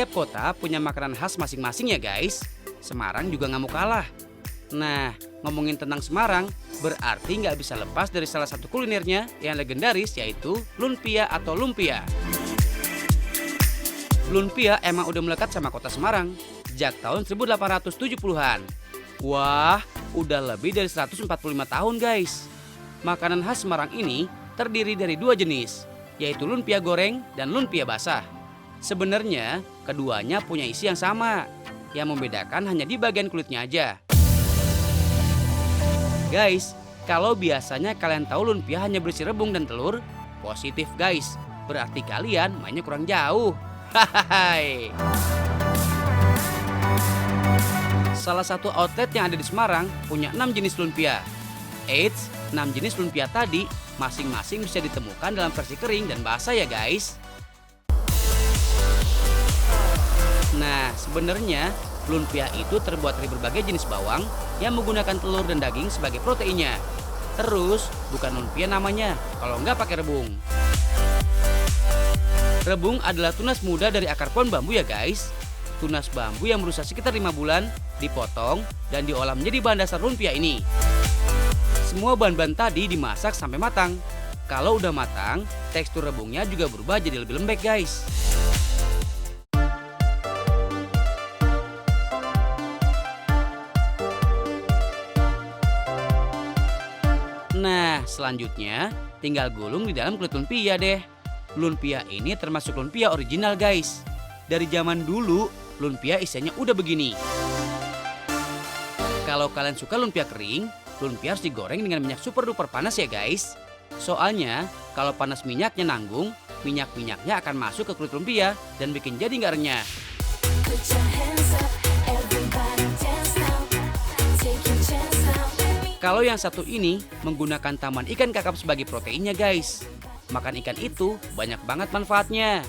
Setiap kota punya makanan khas masing-masing ya guys. Semarang juga nggak mau kalah. Nah, ngomongin tentang Semarang, berarti nggak bisa lepas dari salah satu kulinernya yang legendaris, yaitu lumpia atau lumpia. Lumpia emang udah melekat sama kota Semarang sejak tahun 1870-an. Wah, udah lebih dari 145 tahun guys. Makanan khas Semarang ini terdiri dari dua jenis, yaitu lumpia goreng dan lumpia basah. Sebenarnya, keduanya punya isi yang sama. Yang membedakan hanya di bagian kulitnya aja. Guys, kalau biasanya kalian tahu lumpia hanya berisi rebung dan telur, positif guys. Berarti kalian mainnya kurang jauh. Hahaha. Salah satu outlet yang ada di Semarang punya 6 jenis lumpia. Eits, 6 jenis lumpia tadi masing-masing bisa ditemukan dalam versi kering dan basah ya guys. Nah, sebenarnya lumpia itu terbuat dari berbagai jenis bawang yang menggunakan telur dan daging sebagai proteinnya. Terus, bukan lumpia namanya kalau nggak pakai rebung. Rebung adalah tunas muda dari akar pohon bambu ya guys. Tunas bambu yang berusia sekitar 5 bulan dipotong dan diolah menjadi bahan dasar lumpia ini. Semua bahan-bahan tadi dimasak sampai matang. Kalau udah matang, tekstur rebungnya juga berubah jadi lebih lembek guys. Nah, selanjutnya tinggal gulung di dalam kulit lumpia deh. Lumpia ini termasuk lumpia original guys. Dari zaman dulu, lumpia isinya udah begini. Kalau kalian suka lumpia kering, lumpia harus digoreng dengan minyak super duper panas ya guys. Soalnya, kalau panas minyaknya nanggung, minyak-minyaknya akan masuk ke kulit lumpia dan bikin jadi nggak renyah. Kalau yang satu ini menggunakan taman ikan kakap sebagai proteinnya guys. Makan ikan itu banyak banget manfaatnya.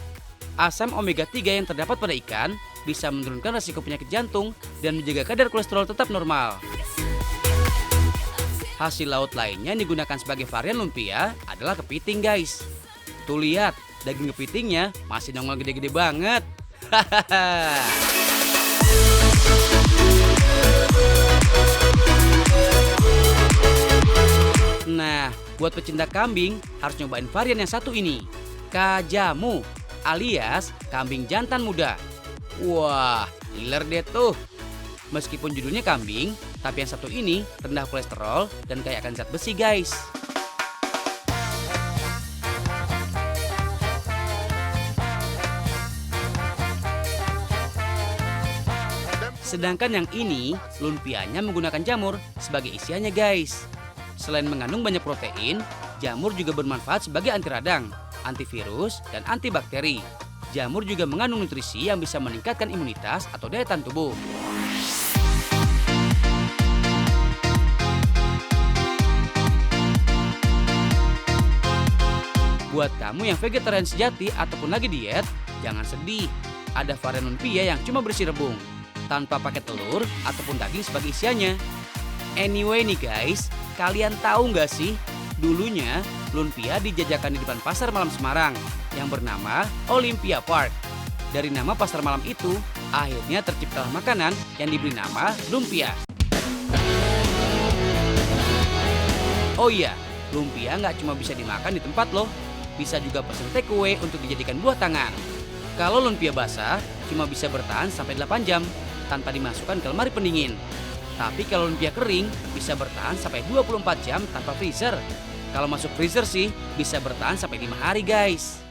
Asam omega 3 yang terdapat pada ikan bisa menurunkan risiko penyakit jantung dan menjaga kadar kolesterol tetap normal. Hasil laut lainnya yang digunakan sebagai varian lumpia adalah kepiting guys. Tuh lihat, daging kepitingnya masih nongol gede-gede banget. Hahaha. Nah, buat pecinta kambing harus nyobain varian yang satu ini, Kajamu, alias kambing jantan muda. Wah, giler deh tuh. Meskipun judulnya kambing, tapi yang satu ini rendah kolesterol dan kaya akan zat besi guys. Sedangkan yang ini, lumpianya menggunakan jamur sebagai isiannya guys. Selain mengandung banyak protein, jamur juga bermanfaat sebagai anti radang, antivirus, dan antibakteri. Jamur juga mengandung nutrisi yang bisa meningkatkan imunitas atau daya tahan tubuh. Buat kamu yang vegetarian sejati ataupun lagi diet, jangan sedih. Ada varian lumpia yang cuma berisi rebung, tanpa pakai telur ataupun daging sebagai isiannya. Anyway nih guys, kalian tahu nggak sih, dulunya lumpia dijajakan di depan pasar malam Semarang yang bernama Olympia Park. Dari nama pasar malam itu, akhirnya terciptalah makanan yang diberi nama lumpia. Oh iya, lumpia nggak cuma bisa dimakan di tempat loh, bisa juga pesen take away untuk dijadikan buah tangan. Kalau lumpia basah, cuma bisa bertahan sampai 8 jam tanpa dimasukkan ke lemari pendingin. Tapi kalau lumpia kering, bisa bertahan sampai 24 jam tanpa freezer. Kalau masuk freezer sih, bisa bertahan sampai 5 hari guys.